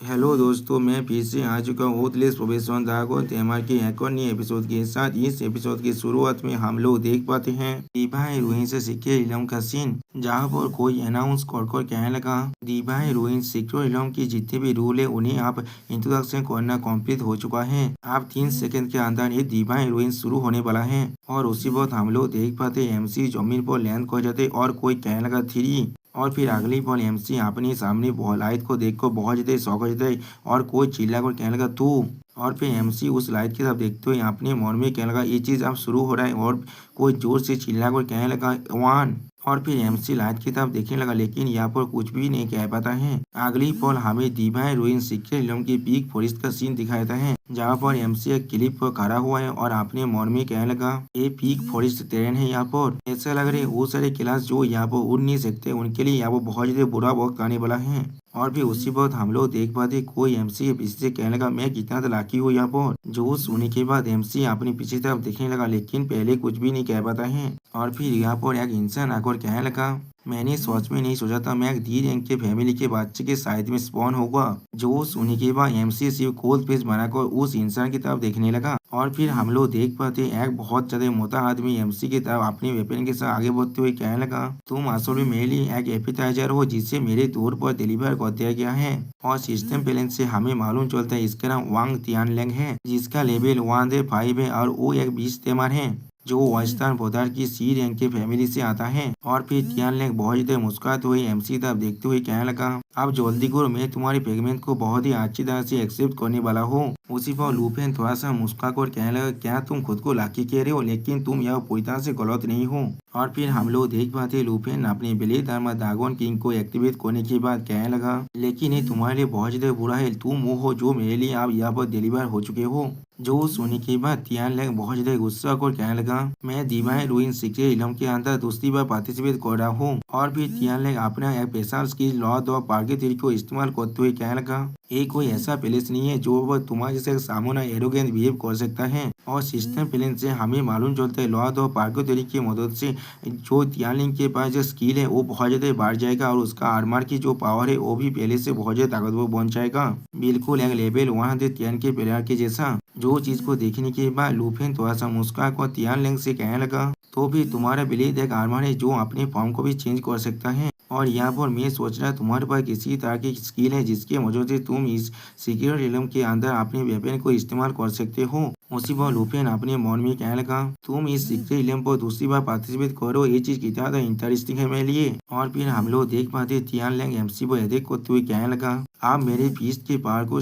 Hello दोस्तों, मैं फिर से आ चुका हूँ ओथलेस प्रोफेशनल धागो त्यौहार के एक और नए एपिसोड के साथ। इस एपिसोड की शुरुआत में हम लोग देख पाते हैं दीपा हीरोइन से सीखे इलम का सीन, जहाँ पर कोई अनाउंस कर कहने लगा, दीपा हीरोइन सीक्रेट इलम की जितने भी रूल है उन्हें आप इंट्रोडक्शन करना कंप्लीट हो चुका है। आप 3 सेकंड के अंदर ये दीपा हीरोइन शुरू होने वाला है। और उसी वक्त हम लोग देख पाते एमसी जमीन पर लैंड कर जाते और कोई कहने लगा 3। और फिर अगली पल एमसी अपने सामने लाइट को देखकर बहुत ज्यादा शौक हो जाते और कोई चिल्ला कर कहने लगा तू। और फिर एमसी उस लाइट की तरफ देखते हुए अपने मन में कहने लगा ये चीज अब शुरू हो रहा है। और कोई जोर से चिल्ला कर कहने लगा 1। और फिर एमसी लाइट की तरफ देखने लगा, लेकिन यहाँ पर कुछ भी नहीं कह पाता है। अगली पल हमें दीवा हीरोइन सीक्रेट इलम की पीक फॉरेस्ट का सीन दिखाता है, जहाँ पर एमसी एक क्लिप पर खड़ा हुआ है और अपने मन में कहने लगा ये पीक फॉरेस्ट ट्रेन है। यहाँ पर ऐसा लग रहा है वो सारे क्लास जो यहाँ पर उड़ नहीं सकते उनके लिए यहाँ पर बहुत ज्यादा बुरा वक्त आने वाला है। और फिर उसी वक्त हम लोग देख पाते कोई एमसी के पीछे से कहने लगा मैं कितना तो लाकी हूँ यहाँ पर। जो सुनने के बाद एमसी अपनी पीछे तरफ देखने लगा, लेकिन पहले कुछ भी नहीं कह पाता है। और फिर यहाँ पर एक इंसान आकर कहने लगा मैंने सोच में नहीं सोचा था मैं एक डी रैंक के फैमिली के बच्चे के साइड में स्पॉन होगा। जो सुनने के बाद एमसी सिर्फ कोल्ड फेस बनाकर उस इंसान की तरफ देखने लगा। और फिर हम लोग देख पाते एक बहुत ज्यादा मोटा आदमी एमसी की तरफ अपने वेपन के साथ आगे बढ़ते हुए कहने लगा तुम असल में मेरे लिए एक एपिटाइजर हो जिसे मेरे तौर पर डिलीवर कर दिया गया है। और सिस्टम बैलेंस से हमें मालूम चलता है इसका नाम वांग तियानलेंग है, जिसका लेवल 105 है और वो एक 20 तेमर है जो वेस्टर्न बोधार की सी रैंक के फैमिली से आता है। और फिर तियानलेंग बहुत ज्यादा मुस्कुराते हुए एमसी तरफ देखते हुए कहने लगा अब जल्दी करो, मैं तुम्हारी पेगमेंट को बहुत ही अच्छी तरह से एक्सेप्ट करने वाला हूँ। उसी पर लुफेन थोड़ा सा मुस्कुरा कर कहने लगा क्या तुम खुद को लाकी कह रहे हो, लेकिन तुम यह पूरी तरह से गलत नहीं हो। और फिर हम लोग देख पाते लुफेन अपने बिली धर्मा ड्रैगन किंग को एक्टिवेट करने के बाद कहने लगा लेकिन ये तुम्हारे लिए बहुत ज्यादा बुरा है, तुम वो हो जो मेरे लिए आप यहाँ पर डिलीवर हो चुके हो। जो सुनने के बाद तियानलेंग बहुत ज्यादा गुस्सा कर कहने लगा मैं डिवाइन रूइन सीक्रेट इलम के अंदर दूसरी बार पार्टिसिपेट कर रहा हूँ। और फिर तियानलेंग अपना एक स्पेशल स्किल लॉर्ड ऑफ पार्गेटरी को इस्तेमाल करते हुए कहने लगा ये कोई ऐसा प्लेस नहीं है जो वह तुम्हारे जैसे सामना एरोगेंट बिहेव कर सकता है। और सिस्टम प्लेन से हमें मालूम चलता है लॉर्ड ऑफ पार्गेटरी की मदद से जो तियानलिंग के पास जो स्किल है वो बहुत ज्यादा बढ़ जाएगा और उसका आर्मर की जो पावर है वो भी पहले से बहुत ज्यादा ताकतवर बन जाएगा, बिल्कुल एक लेवल 110 के प्लेयर के जैसा। जो चीज को देखने के बाद लुफेन थोड़ा सा मुस्कुरा कर तियानलेंग से कहने लगा तो भी तुम्हारा ब्लेड एक आर्मर है जो अपने फॉर्म को भी चेंज कर सकता है। और यहाँ पर मैं सोच रहा तुम्हारे पास किसी तरह की स्किल है जिसके वजह से तुम इस सीक्रेट रिलम के अंदर अपने वेपन को इस्तेमाल कर सकते हो। उसी पर लुफेन अपने मन में कहने लगा तुम इस सीक्रेट रिलम पर दूसरी बार पार्टिसिपेट करो, ये चीज कितना इंटरेस्टिंग है मेरे लिए। और फिर हम लोग देख पाते तियानलेंग एमसी को अटैक करते हुए कहने लगा आप मेरे फीस्ट के पावर को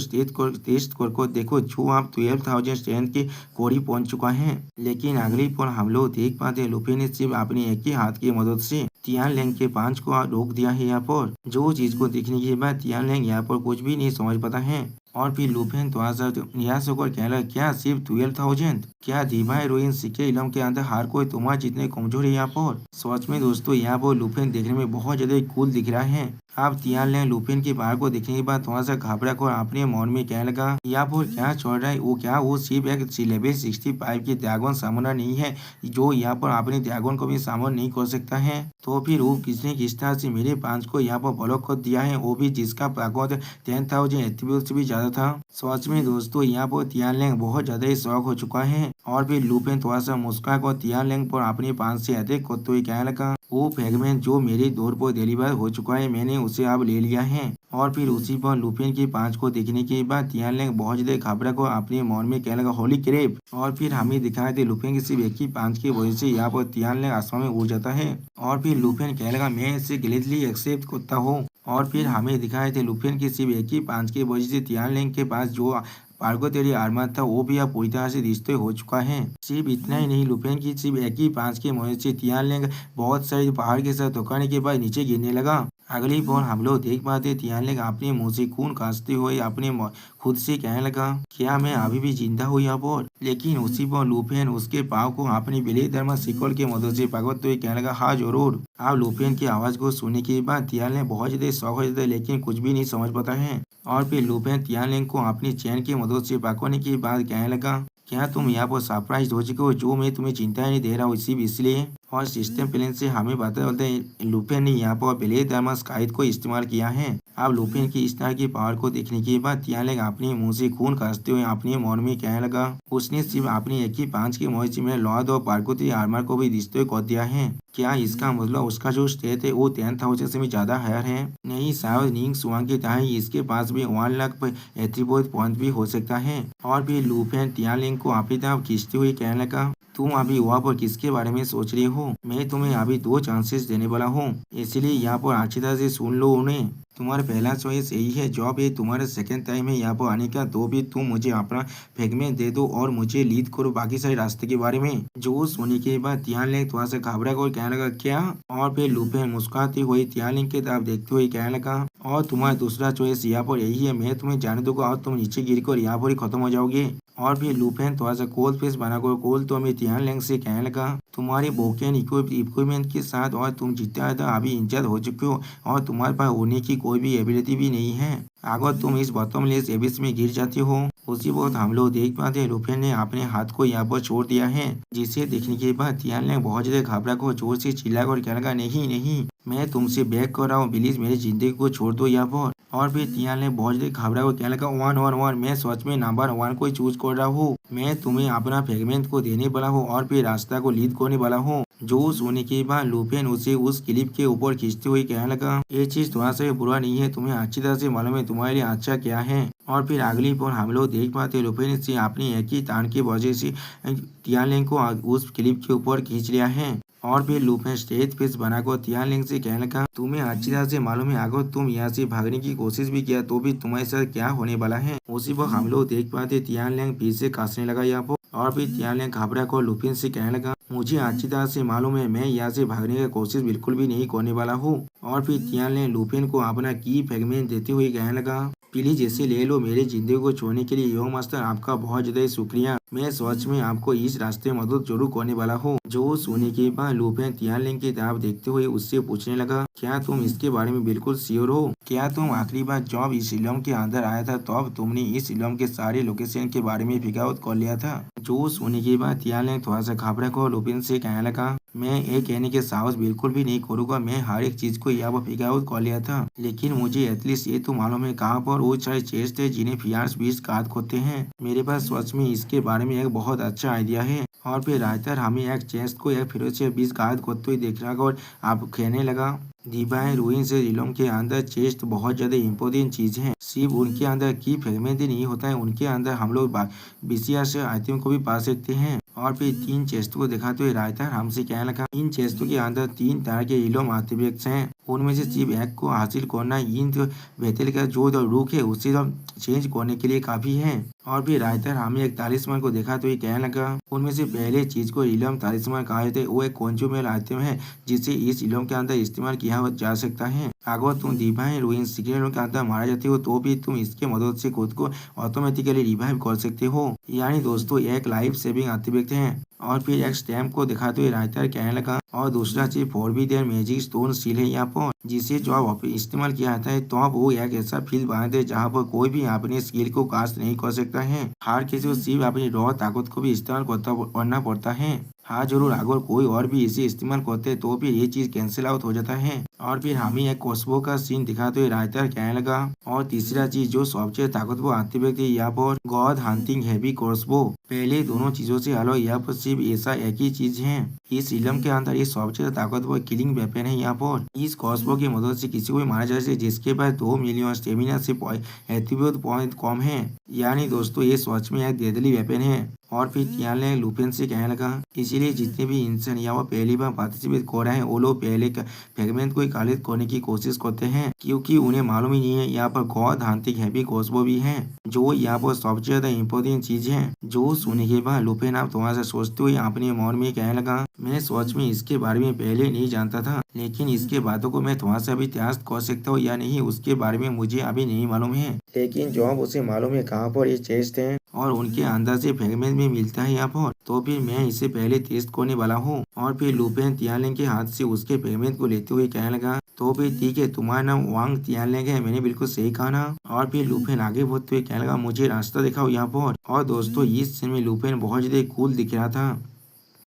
टेस्ट कर देखो जो आप 12,000 स्ट्रेंथ के करीब पहुंच चुका है। लेकिन अगली पर हम लोग देख पाते लुफेन ने सिर्फ अपने एक ही हाथ की मदद से तियानलेंग के पांच को रोक दिया है। यहाँ पर जो चीज को देखने के बाद तियानलेंग यहाँ पर कुछ भी नहीं समझ पाता है। और फिर लुफेन थोड़ा सा निराश होकर कहने लगा क्या सिर्फ 12,000, क्या दीवा हीरोइन सीक्रेट इलम के अंदर हर कोई तुम्हारे जितने कमजोर है। यहाँ पर सच में दोस्तों यहाँ पर लुफेन देखने में बहुत ज्यादा कूल दिख रहा है। अब तियानलेंग लुफेन के पावर को देखने के बाद थोड़ा सा घबरा कर अपने मन में कहने लगा यहाँ पर क्या चल रहा है, वो सिर्फ एक लेवल 65 के ड्रैगन सामना नहीं है जो यहाँ पर अपने ड्रैगन को भी सामना नहीं कर सकता है। तो फिर वो किसने किस तरह से मेरे पांच को यहाँ पर ब्लॉक कर दिया है, वो भी जिसका ताकत 10,000 एट्रीब्यूट से भी ज्यादा था। सच में दोस्तों यहाँ पर तियानलेंग बहुत ज्यादा ही शौक हो चुका है। और फिर लुफेन थोड़ा सा मुस्कुरा कर तियानलेंग पर अपने पांच से अटैक करते हुए कहने लगा वो फ्रेगमेंट जो मेरे दौर पर डिलीवर हो चुका है मैंने उसे अब ले लिया है। और फिर उसी पर लुफेन के पांच को देखने के बाद तियानलेंग बहुत ज्यादा घबरा को अपने मन में कहने लगा होली क्रेप। और फिर हमें दिखाए थे लुफेन की सिर्फ एक ही पांच की वजह से यहाँ पर तियानलेंग आसमान में उड़ जाता है। और फिर लुफेन कहने लगा मैं इसे ग्लेडली एक्सेप्ट करता हूँ। और फिर हमें दिखाए थे लुफेन की सिर्फ एक ही पांच की वजह से तियानलेंग के पास जो पार्गोतेरी आर्मर था वो भी अब पूरी तरह से डिस्ट्रॉय हो चुका है। सिर्फ इतना ही नहीं लुफेन की सिर्फ एक ही पांच के मदद से तियानलेंग बहुत सारे पहाड़ के साथ धोखाने के बाद नीचे गिरने लगा। अगली बार हम लोग देख पाते तियानलेंग अपने मुंह से खून खांसते हुए अपने खुद से कहने लगा क्या मैं अभी भी जिंदा हूँ यहाँ पर। लेकिन उसी पर लुफेन उसके पाँव को अपनी बिली धर्मा शिकल के मदद से पकड़ते हुए कहने लगा हाँ जरूर। अब लुफेन की आवाज को सुनने के बाद तियानलेंग बहुत ज्यादा शौक हो जाता है लेकिन कुछ भी नहीं समझ पाता है। और फिर लुफेन तियानलेंग को अपनी चैन की मदद से पकड़ने के बाद कहने लगा क्या तुम यहाँ पर सरप्राइज हो चुके हो जो मैं तुम्हें चिंता ही नहीं दे रहा हूँ सिर्फ इसलिए। और सिस्टम प्लान से हमें पता चलता है लुपेन ने यहाँ पर पहले थर्मस काइट को इस्तेमाल किया है। अब लुपेन की इस तरह की पावर को देखने के बाद तियालेंग अपने मुंह से खून खांसते हुए अपने मन में कहने लगा, उसने सिर्फ अपनी एक ही पांच की मौज में लॉर्ड और पार्वती आर्मर को भी डिस्ट्रॉय कर दिया है। क्या इसका मतलब उसका जो स्टेट है वो 10,000 से भी ज्यादा हायर है? नहीं, शायद निंग सुआंग की तरह ही इसके पास भी 1 लाख एट्रीब्यूट पॉइंट भी हो सकता है। और फिर लुपेन तियालेंग को अपनी तरफ खींचते हुए कहने लगा, तुम अभी वहाँ पर किसके बारे में सोच रही हो? मैं तुम्हें अभी 2 चांसेस देने वाला हूँ, इसलिए यहाँ पर अच्छी तरह से सुन लो उन्हें। तुम्हारा पहला चॉइस यही है, जॉब ये तुम्हारा सेकंड टाइम है यहाँ पर आने का, तो भी तुम मुझे अपना फ्रेगमेंट दे दो और मुझे लीड करो बाकी सारे रास्ते के बारे में। जो सुनने के बाद तियानलिंग थोड़ा सा घबरा कर कहने लगा, क्या? और फिर लुपेन मुस्कुराती हुई तियानलिंग की तरफ देखते हुए कहने लगा, और तुम्हारा दूसरा चॉइस यहाँ पर यही है, मैं तुम्हें जाने दूंगा और तुम नीचे गिर कर यहाँ पर ही खत्म हो जाओगे। और फिर लुपेन थोड़ा सा कोल्ड फेस बनाकर कोल तो हमें तियानलिंग से कहने लगा, तुम्हारी बोकेन इक्विपमेंट के साथ और तुम जितना ज्यादा अभी इंजर्ड हो चुके हो और तुम्हारे पास होने की कोई भी एबिलिटी भी नहीं है। अगर तुम इस बॉटमलेस एबिस में गिर जाती हो, उसी वक्त हम लोग देख पाते हैं लुपेन ने अपने हाथ को यहाँ पर छोड़ दिया है, जिसे देखने के बाद तियानलिंग बहुत ज्यादा घबरा कर जोर से चिल्लाकर कहने लगा, नहीं नहीं, मैं तुमसे बैक कर रहा हूँ, प्लीज मेरी जिंदगी को छोड़ दो यहाँ पर। और फिर तियानलिंग बहुत ज्यादा घबरा कर कहने लगा, 1 मैं सच में नंबर 1 को चूज कर रहा हूँ, मैं तुम्हें अपना फ्रेगमेंट को देने वाला हूँ और फिर रास्ता को लीड करने वाला हूँ। जो सोने के बाद लुपेन उसे उस क्लिप के ऊपर खींचते हुए कहने लगा, ये चीज थोड़ा सा भी बुरा नहीं है, तुम्हें अच्छी तरह से मालूम है तुम्हारे लिए अच्छा क्या है। और फिर अगली पर हम लोग देख पाते लुपेन से अपनी एक ही तान की वजह से तियानलिंग को उस क्लिप के ऊपर खींच लिया है। और फिर लुपेन स्टेज फेस बनाकर तियानलिंग से कहने लगा, तुम्हें अच्छी तरह से मालूम है अगर तुम यहाँ से भागने की कोशिश भी किया तो भी तुम्हारे साथ क्या होने वाला है। उसी वक्त हम लोग देख पाते तियानलिंग फिर से कांसने लगा यहाँ पर। और फिर तियानलिंग घबरा कर लुपेन से कहने लगा, मुझे अच्छी तरह से मालूम है मैं यहाँ से भागने की कोशिश बिल्कुल भी नहीं करने वाला हूँ। और फिर तियानलिंग लुपेन को अपना की फ्रेगमेंट देते हुए कहने लगा, प्लीज इसे ले लो, मेरे जिंदगी को छोड़ने के लिए योंग मास्टर आपका बहुत ज्यादा शुक्रिया, मैं सच में आपको इस रास्ते में मदद जरूर करने वाला हूँ। जो सुनने के बाद लुपेन तियानलिंग की तरफ देखते हुए उससे पूछने लगा, क्या तुम इसके बारे में बिल्कुल श्योर हो? क्या तुम आखिरी बार जब इस इलम के अंदर आया था तब तुमने इस इलम के सारे लोकेशन के बारे में फिगर आउट कर लिया था? जो सुनने के बाद तियानलिंग थोड़ा सा घबरा कर लुपेन से कहने लगा, मैं ये कहने के साहस बिल्कुल भी नहीं करूंगा, मैं हर एक चीज को यहाँ पर फिगर आउट कर लिया था, लेकिन मुझे एटलीस्ट ये तो मालूम है कहाँ पर वो सारे चेस्ट है जिन्हें फियार्स बीस काट करते हैं। मेरे पास सच में इसके बारे में एक बहुत अच्छा आइडिया है। और फिर राइटर हमें एक चेस्ट को एक फिर से 20 काट करते हुए देख रहा और आप कहने लगा, डिवाइन रूइन से रिलोम के अंदर चेस्ट बहुत ज्यादा इम्पोर्टेंट चीज है, सिर्फ उनके अंदर की फ्रेगमेंट ही नहीं होता है, उनके अंदर हम लोग बीसीआर से आइटम को भी पा सकते हैं। और फिर 3 चेस्ट को दिखाते हुए राइटर हमसे कहने लगा, इन चेस्टों के अंदर 3 तरह के इलोम आर्टिफैक्ट्स हैं, उनमें से सिर्फ एक को हासिल करना इन बेतल का जो रुख है उसे चेंज करने के लिए काफी है। और फिर राइटर हमें एक तालिस्मान को दिखाते हुए कहने लगा, उनमें से पहले चीज को इलम तालिस्मान कहा जाता है, वो एक कंज्यूमेबल आइटम है जिसे इस इलम के अंदर इस्तेमाल किया जा सकता है। अगर तुम डिवाइन रूइन सीक्रेट के अंदर मारा जाते हो तो भी तुम इसके मदद से खुद को ऑटोमेटिकली रिवाइव कर सकते हो, यानी दोस्तों एक लाइफ सेविंग आर्टिफैक्ट है। और फिर एक स्टैम्प को दिखाते हुए राइटर कहने लगा, और दूसरा चीज फॉरबिडन मैजिक स्टोन सील है यहाँ पर, जिसे जब इस्तेमाल किया जाता है तो अब वो एक ऐसा फील्ड बनाते हैं जहाँ पर कोई भी अपने स्किल को कास्ट नहीं कर सकता है, हर किसी को सिर्फ अपनी रॉ ताकत को भी इस्तेमाल करना पड़ता है। हाँ जरूर, अगर कोई और भी इसे इस्तेमाल करते हैं तो फिर ये चीज कैंसिल आउट हो जाता है। और फिर हमें एक क्रॉसबो का सीन दिखाते हुए राइटर कहने लगा, और तीसरा चीज जो सबसे ताकतवर आर्टिफैक्ट है यहाँ पर गॉड हंटिंग हैवी क्रॉसबो, पहले दोनों चीजों से अलग यहाँ पर सिर्फ ऐसा एक ही चीज है, इस इलम के अंदर ये सबसे ताकतवर किलिंग वेपन है यहाँ पर, इस क्रॉसबो की मदद से किसी को भी मारा जा सकता है जिसके पास 2 मिलियन स्टेमिना से एट्रीब्यूट पॉइंट कम है, यानी दोस्तों ये सच में एक डेडली वेपन है। और फिर तियानलिंग लुपेन से कहने लगा, इसीलिए जितने भी इंसान यहाँ पर पहली बार पार्टिसिपेट कर रहे हैं वो लोग पहले फ्रेगमेंट को कलेक्ट करने की कोशिश करते हैं, क्योंकि उन्हें मालूम ही नहीं है यहाँ पर गॉड हंटिंग हैवी क्रॉसबो भी है जो यहाँ पर सबसे ज्यादा इम्पोर्टेंट चीज है। जो सुनने के बाद लुपेन आप थोड़ा सा सोचते हुए अपने मन में कहने लगा, मैं सच में इसके बारे में पहले नहीं जानता था, लेकिन इसके बातों को मैं थोड़ा सा भी टेस्ट कर सकता हूँ या नहीं उसके बारे में मुझे अभी नहीं मालूम है, लेकिन जब उसे मालूम है कहाँ पर ये चेस्ट है और उनके अंदर से फ्रेगमेंट भी मिलता है यहाँ पर, तो फिर मैं इसे पहले टेस्ट करने वाला हूँ। और फिर लुपेन तियानलिंग के हाथ से उसके फ्रेगमेंट को लेते हुए कहने लगा, तो फिर ठीक है, तुम्हारा नाम वांग तियानलिंग है, मैंने बिल्कुल सही कहा ना? और फिर लुपेन आगे बढ़ते हुए कहने लगा, मुझे रास्ता दिखाओ यहाँ पर। और दोस्तों इस सीन में लुपेन बहुत ज्यादा कूल दिख रहा था।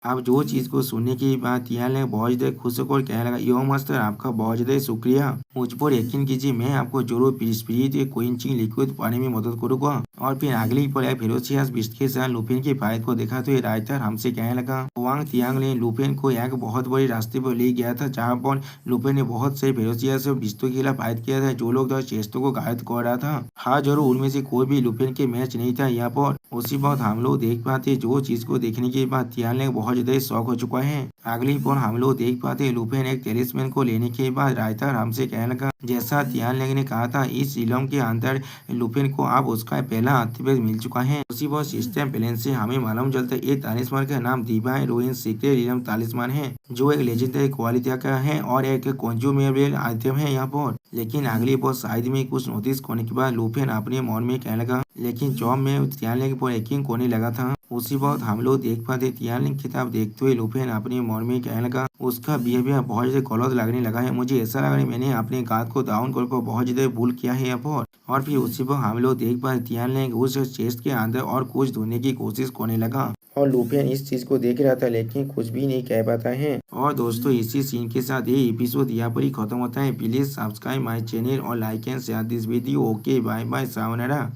अब जो चीज को सुनने के बाद तियान ने बहुत ज्यादा खुश होकर कहने लगा, यो मास्टर आपका बहुत ज्यादा शुक्रिया, मुझ पर यकीन कीजिए, मैं आपको जरूर स्पिरिट क्विंचिंग लिक्विड पाने में मदद करूंगा। और फिर अगली पल एक फेरोशियस बिस्ट के साथ लुपिन की फाइट को देखा तो ये राइटर हमसे कहने लगा, वांग तियांग ने लुपिन को एक बहुत बड़े रास्ते पर ले गया था जहाँ पर लुपिन ने बहुत से फेरोशियस बिस्टों के खिलाफ फाइट किया था जो लोग चेस्टों को घायल कर रहा था। हाँ जरूर, उनमें से कोई भी लुपिन के मैच नहीं था यहाँ पर। उसी बात हम लोग देख पाते जो चीज को देखने के बाद तियान ने बहुत ज्यादा शौक हो चुका है। अगली पर हम लोग देख पाते लुपिन एक टेलिस्मैन को लेने के बाद राइटर हमसे कहने लगा, जैसा तियान लेंग ने कहा था इस इलम के अंदर लुपिन को अब उसका पहला आर्टिफैक्ट मिल चुका है। उसी वक्त सिस्टम प्लेन से हमें मालूम चलता है ये तालिस्मान का नाम डिवाइन रूइन सीक्रेट इलम तालिस्मान है जो एक लेजेंडरी क्वालिटी का है और एक कंज्यूमेबल आइटम है यहाँ पर। लेकिन अगली बार शायद में कुछ नोटिस करने के बाद लुपिन अपने मन में कहने लगा, लेकिन जॉब में तियानलिंग पर यकीन करने लगा था। उसी वक्त हम लोग देख पाते तियानलिंग किताब देखते हुए लुपिन अपने मन में कहने लगा, उसका बिहेवियर बहुत ज्यादा गलत लगने लगा है, मुझे ऐसा लग रहा है मैंने अपने गात को डाउन कर बहुत ज्यादा भूल किया है यहाँ पर। और फिर उसी वक्त हम लोग देख पाते तियानलिंग उस चेस्ट के अंदर और कुछ ढूंढने की कोशिश करने लगा और लुपिन इस चीज को देख रहा था लेकिन कुछ भी नहीं कह पाता है। और दोस्तों इसी सीन के साथ ये एपिसोड यहाँ पर ही खत्म होता है। प्लीज सब्सक्राइब माय चैनल और like and share this video. Okay bye bye, सावनारा।